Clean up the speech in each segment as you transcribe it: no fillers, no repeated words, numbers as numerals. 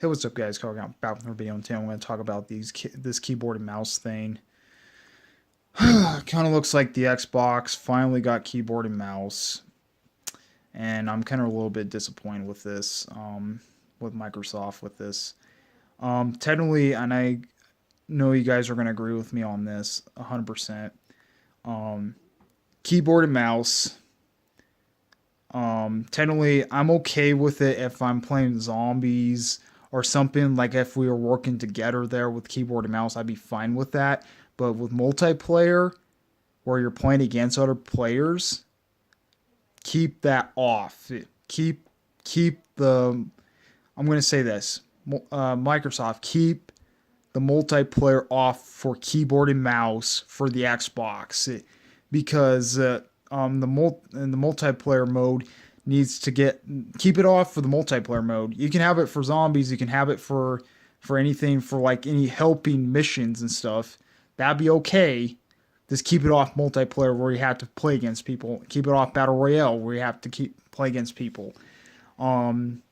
Hey, what's up, guys? Calling out back with our video, and today I'm going to talk about this keyboard and mouse thing. Kind of looks like the Xbox finally got keyboard and mouse, and I'm kind of a little bit disappointed with this, with Microsoft with this. Technically, and I know you guys are going to agree with me on this 100%. Um, Keyboard and mouse. Technically, I'm okay with it if I'm playing zombies or something. Like if we were working together there with keyboard and mouse, I'd be fine with that. But with multiplayer, where you're playing against other players, keep that off. Keep the. I'm gonna say this. Microsoft, keep the multiplayer off for keyboard and mouse for the Xbox, because in the multiplayer mode needs to keep it off for the multiplayer mode. You can have it for zombies, you can have it for anything, for like any helping missions and stuff. That'd be okay. Just keep it off multiplayer where you have to play against people. Keep it off battle royale where you have to keep play against people. Um,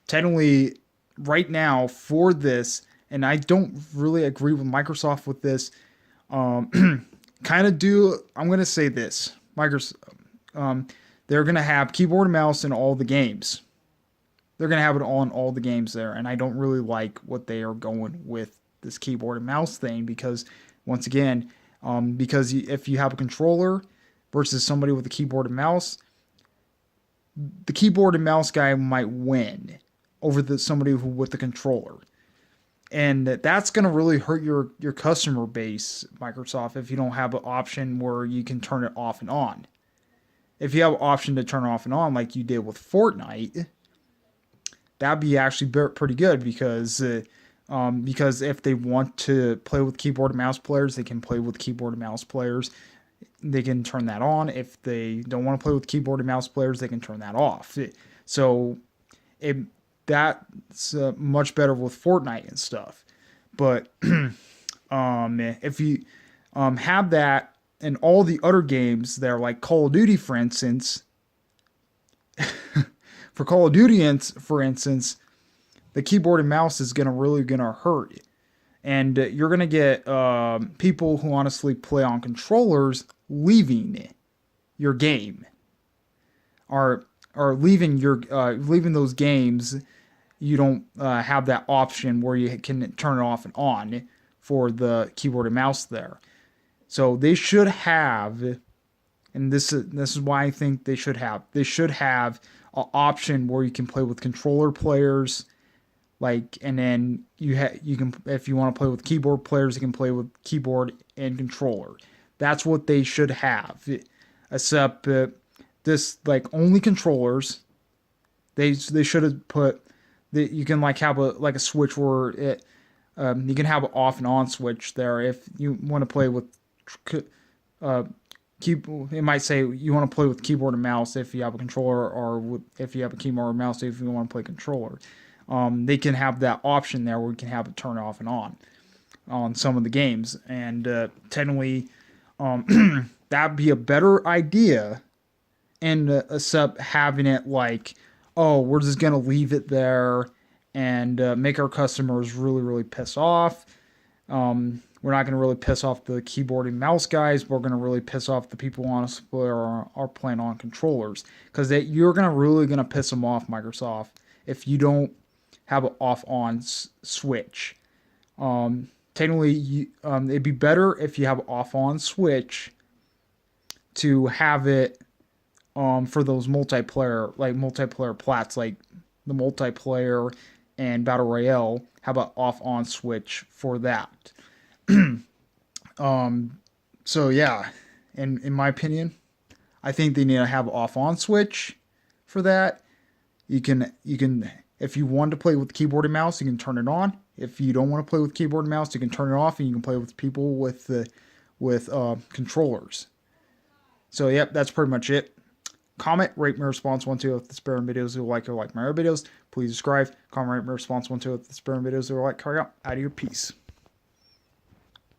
Technically, right now for this, and I don't really agree with Microsoft with this. Kind of do. I'm gonna say this. Microsoft, they're gonna have keyboard and mouse in all the games. They're gonna have it on all the games there, and I don't really like what they are going with this keyboard and mouse thing because, once again, because if you have a controller versus somebody with a keyboard and mouse, the keyboard and mouse guy might win over somebody with the controller, and that's going to really hurt your customer base, Microsoft, if you don't have an option where you can turn it off and on. If you have an option to turn it off and on like you did with Fortnite, that'd be actually pretty good because if they want to play with keyboard and mouse players, they can play with keyboard and mouse players. They can turn that on. If they don't want to play with keyboard and mouse players, they can turn that off. So it that's much better with Fortnite and stuff. But if you have that in all the other games there, like Call of Duty, for instance, for Call of Duty, for instance, the keyboard and mouse is gonna hurt, and you're gonna get people who honestly play on controllers leaving your game, or leaving those games. You don't have that option where you can turn it off and on for the keyboard and mouse there. So they should have, and this is why I think they should have an option where you can play with controller players, like, and then you can, if you want to play with keyboard players, you can play with keyboard and controller. That's what they should have. Except this, like, only controllers. They should have put that you can like have a switch where you can have an off and on switch there if you want to play with uh, it might say you want to play with keyboard and mouse if you have a controller, or if you have a keyboard and mouse if you want to play controller. They can have that option there where you can have it turn off and on some of the games, and technically that'd be a better idea. And except having it like, oh, we're just gonna leave it there and make our customers really piss off. We're not gonna really piss off the keyboard and mouse guys. We're gonna really piss off the people honestly are playing on controllers, because you're gonna piss them off, Microsoft, if you don't have an off on switch. Technically, it'd be better if you have an off on switch to have it for those multiplayer plats, like the multiplayer and battle royale. Have an off on switch for that. So yeah, in my opinion, I think they need to have an off on switch for that. You can if you want to play with keyboard and mouse, you can turn it on. If you don't want to play with keyboard and mouse, you can turn it off, and you can play with people with controllers. So yep, that's pretty much it. Comment, rate my response 1-2 if the spare videos if you like my other videos. Please subscribe, comment, rate my response 1-2 if the spare videos if you like. Carry out. Out of your peace.